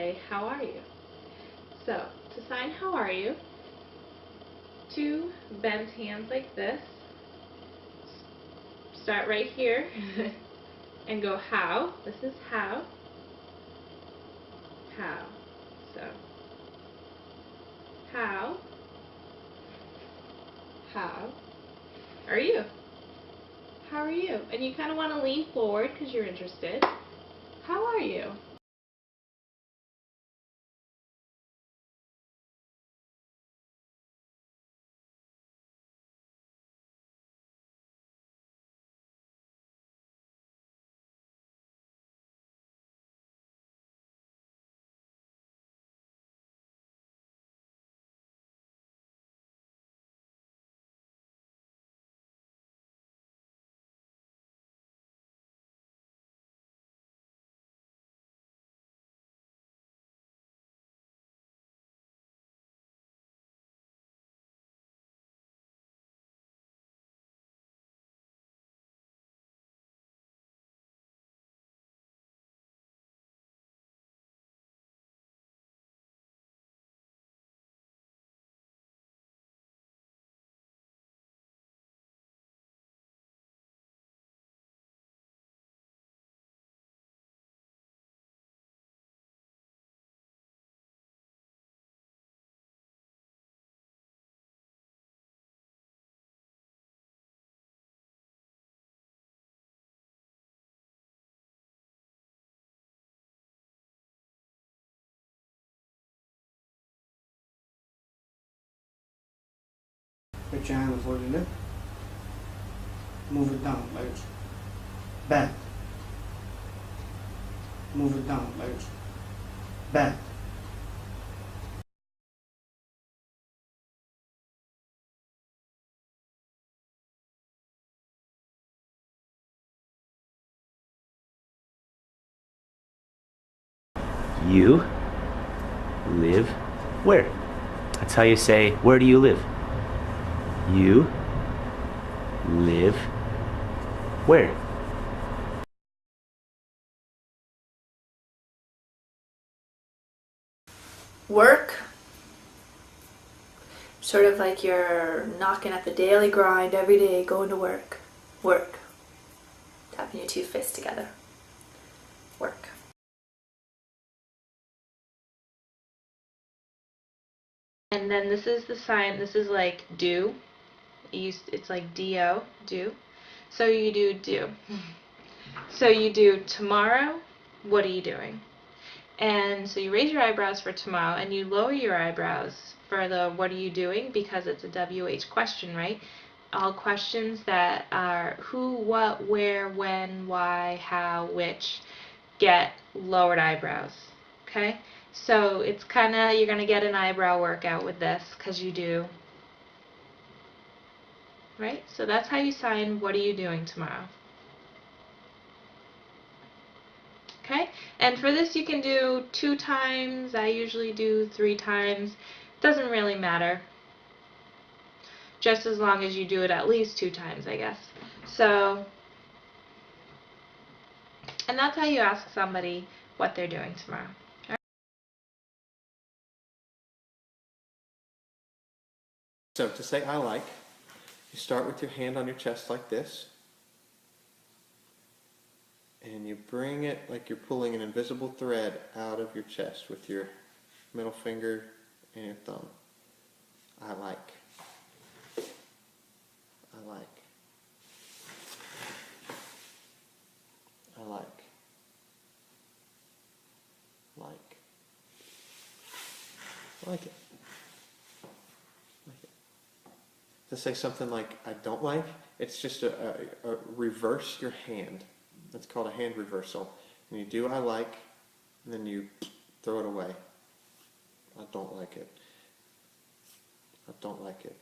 say, how are you? So, to sign how are you, two bent hands like this, start right here, and go how. This is how. How. So, how are you? How are you? And you kind of want to lean forward because you're interested. How are you? Put your hand before the lip. Move it down like back. Move it down like back. You live where? That's how you say, where do you live? You live where? Work, sort of like you're knocking at the daily grind every day, going to work. Work. Tapping your two fists together. Work. And then this is the sign, this is like do. It's like D-O, do. So you do. So you do tomorrow, what are you doing? And so you raise your eyebrows for tomorrow and you lower your eyebrows for the what are you doing because it's a WH question, right? All questions that are who, what, where, when, why, how, which get lowered eyebrows. Okay? So it's kind of, you're going to get an eyebrow workout with this because you do. Right? So that's how you sign what are you doing tomorrow. Okay, and for this you can do 2 times. I usually do 3 times. Doesn't really matter. Just as long as you do it at least 2 times, I guess. So, and that's how you ask somebody what they're doing tomorrow. So to say I like, you start with your hand on your chest like this, and you bring it like you're pulling an invisible thread out of your chest with your middle finger and your thumb. I like. I like. I like. Like. I like it. Like it. To say something like I don't like, it's just a reverse your hand. That's called a hand reversal. And you do I like, and then you throw it away. I don't like it. I don't like it.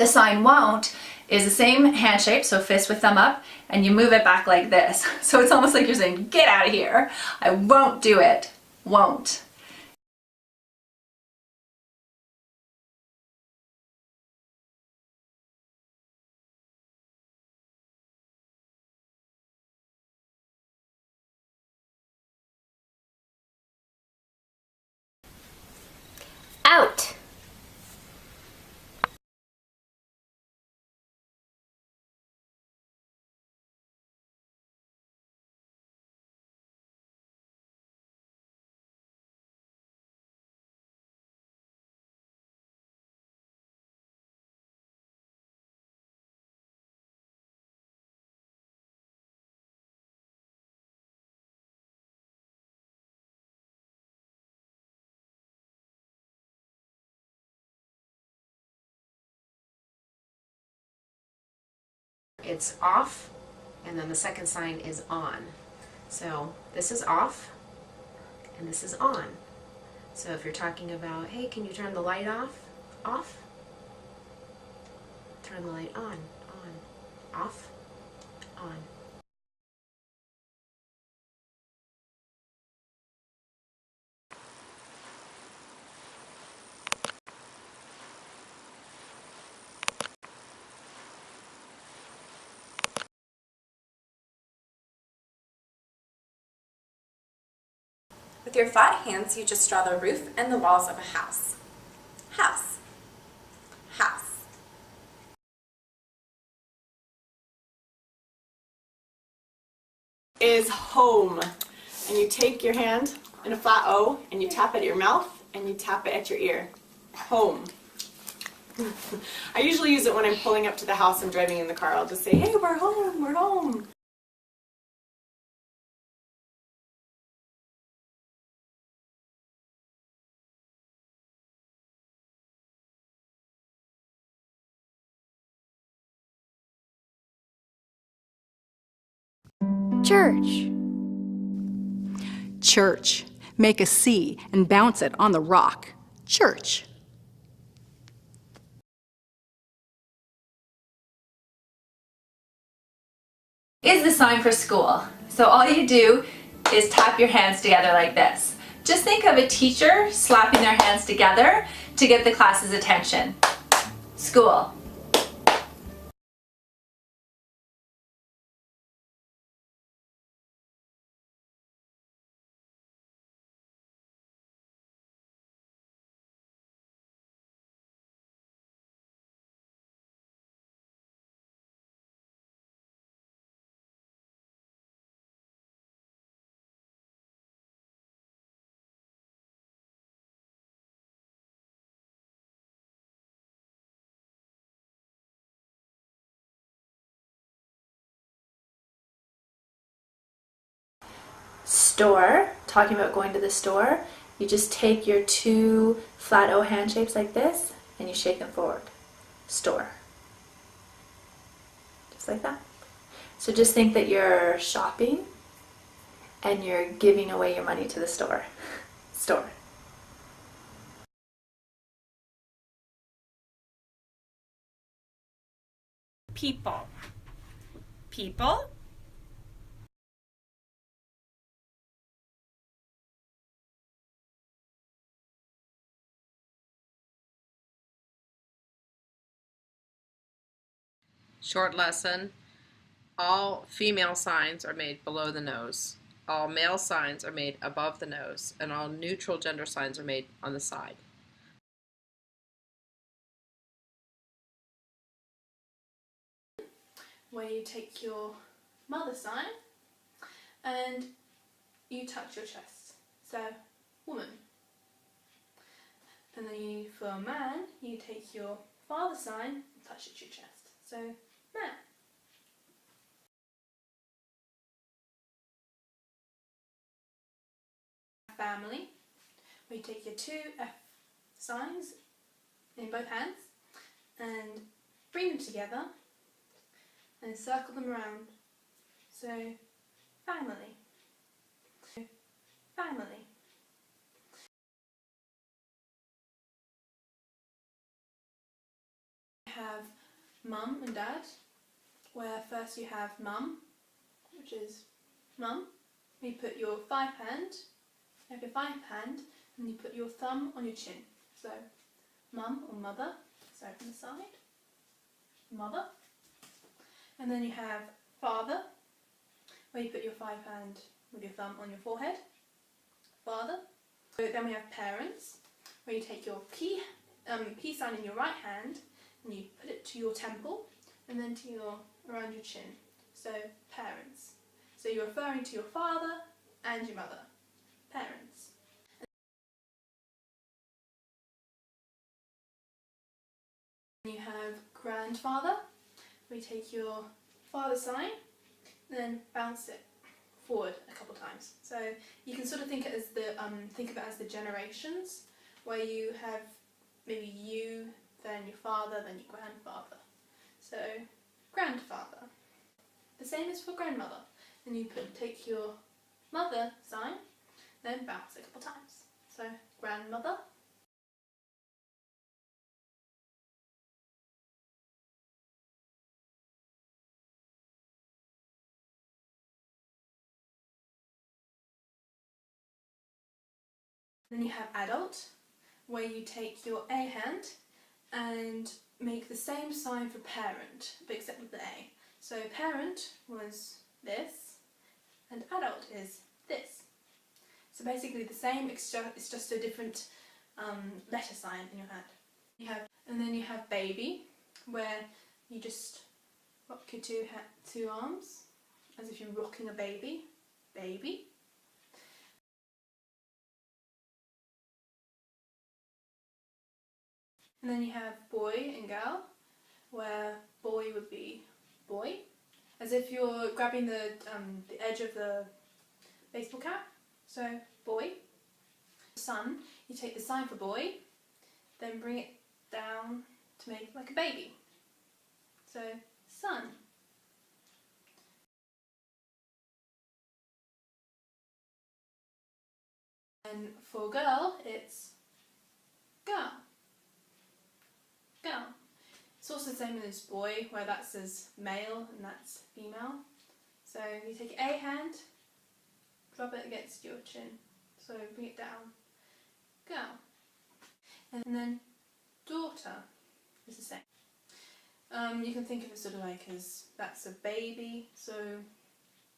The sign won't is the same hand shape, so fist with thumb up, and you move it back like this. So it's almost like you're saying, get out of here. I won't do it. Won't. Out. It's off, and then the second sign is on. So this is off, and this is on. So if you're talking about, hey, can you turn the light off? Off. Turn the light on. Off. On. With your flat hands, you just draw the roof and the walls of a house. House. House. Is home. And you take your hand in a flat O and you tap it at your mouth and you tap it at your ear. Home. I usually use it when I'm pulling up to the house and driving in the car. I'll just say, hey, we're home, we're home. Church. Church. Make a C and bounce it on the rock. Church. Is the sign for school. So all you do is tap your hands together like this. Just think of a teacher slapping their hands together to get the class's attention. School. Store, talking about going to the store, you just take your two flat O hand shapes like this and you shake them forward. Store. Just like that. So just think that you're shopping and you're giving away your money to the store. Store. People. People. Short lesson. All female signs are made below the nose. All male signs are made above the nose. And all neutral gender signs are made on the side. Where you take your mother sign and you touch your chest. So, woman. And then you, for a man, you take your father sign and touch it to your chest. So, man. Family, where you take your two F signs in both hands and bring them together and circle them around. So, family. Family. have mum and dad, where first you have mum, which is mum. You put your five hand, and you put your thumb on your chin. So mum or mother, so from the side, mother. And then you have father, where you put your five hand with your thumb on your forehead, father. So then we have parents, where you take your peace sign in your right hand and you put it to your temple and then to around your chin. So parents. So you're referring to your father and your mother. Parents. And you have grandfather, where you take your father sign and then bounce it forward a couple times. So you can sort of think of it as the generations, where you have maybe you, then your father, then your grandfather. So grandfather. The same is for grandmother. And you take your mother sign, then bounce a couple times. So grandmother. Then you have adult, where you take your A hand and make the same sign for parent, but except with the A. So parent was this, and adult is this. So basically the same, it's just a different letter sign in your hand. And then you have baby, where you just rock your two arms, as if you're rocking a baby, baby. And then you have boy and girl, where boy would be boy, as if you're grabbing the edge of the baseball cap. So boy. Son, you take the sign for boy, then bring it down to make like a baby. So son. And for girl, it's girl. Girl. It's also the same as boy, where that says male and that's female. So you take A hand, drop it against your chin, so bring it down. Girl. And then daughter is the same. You can think of it sort of like as that's a baby, so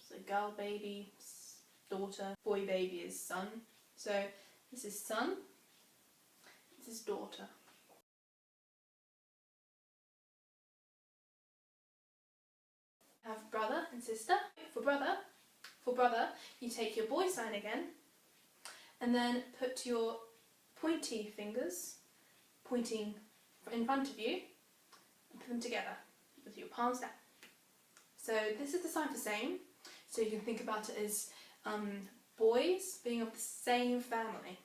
it's a girl baby, daughter, boy baby is son. So this is son, this is daughter. Have brother and sister. For brother, you take your boy sign again, and then put your pointy fingers pointing in front of you, and put them together with your palms down. So this is the sign for same. So you can think about it as boys being of the same family,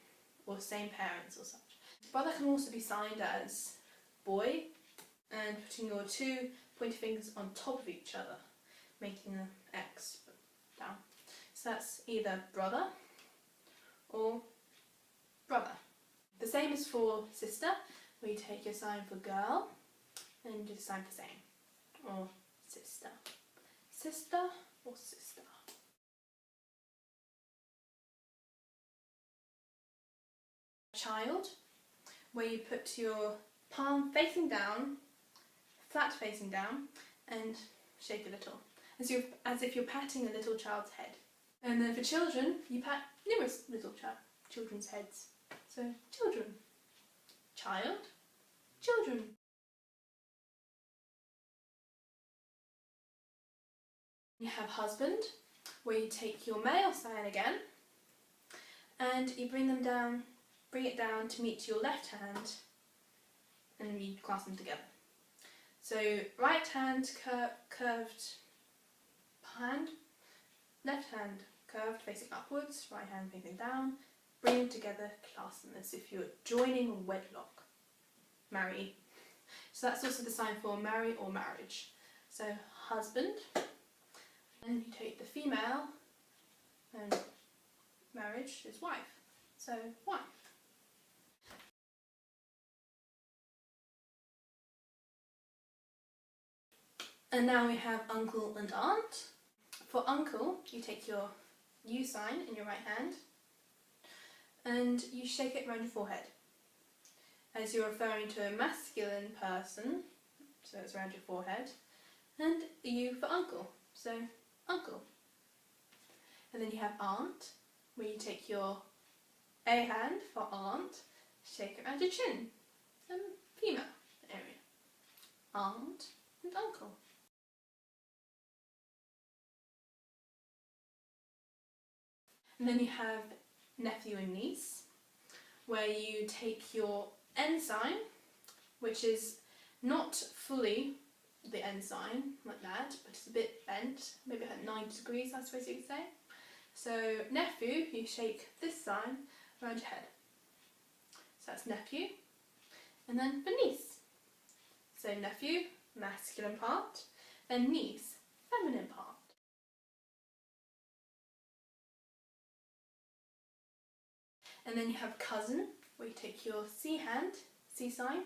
or same parents or such. Brother can also be signed as boy, and putting your two pointy fingers on top of each other, making an X down. So that's either brother or brother. The same is for sister, where you take your sign for girl and do the sign for same, or sister. Sister or sister. Child, where you put your palm facing down, flat facing down, and shake a little, as if you're patting a little child's head. And then for children, you pat numerous little children's heads. So children, child, children. You have husband, where you take your male sign again, and you bring it down to meet your left hand, and you clasp them together. So right hand curved hand, left hand curved facing upwards, right hand facing down, bring them together, clasp them as if you're joining a wedlock. Marry. So that's also the sign for marry or marriage. So husband, and you take the female, and marriage is wife. So wife. And now we have uncle and aunt. For uncle, you take your U sign in your right hand and you shake it around your forehead. As you're referring to a masculine person, so it's around your forehead, and a U for uncle, so uncle. And then you have aunt, where you take your A hand for aunt, shake it around your chin, female area. Aunt and uncle. And then you have nephew and niece, where you take your N sign, which is not fully the N sign like that, but it's a bit bent, maybe at 90 degrees, I suppose you could say. So nephew, you shake this sign around your head. So that's nephew. And then for niece. So nephew, masculine part, then niece, feminine part. And then you have cousin, where you take your C hand, C sign,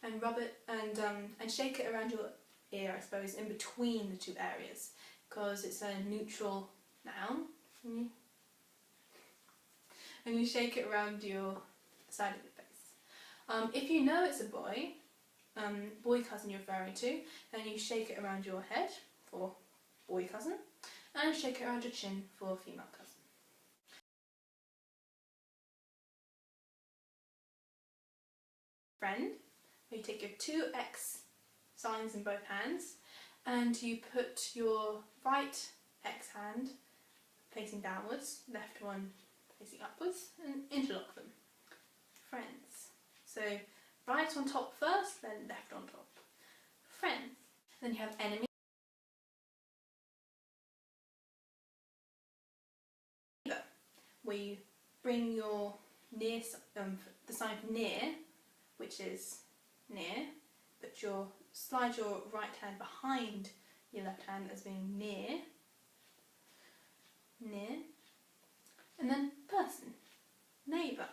and rub it and shake it around your ear, I suppose, in between the two areas, because it's a neutral noun. And you shake it around your side of your face. If you know it's a boy, boy cousin you're referring to, then you shake it around your head for boy cousin, and shake it around your chin for female cousin. Friend, where you take your two X signs in both hands and you put your right X hand facing downwards, left one facing upwards, and interlock them. Friends. So right on top first, then left on top. Friends. Then you have enemy, where you bring your near, the sign for near, which is near, but slide your right hand behind your left hand as being near, near, and then person, neighbour.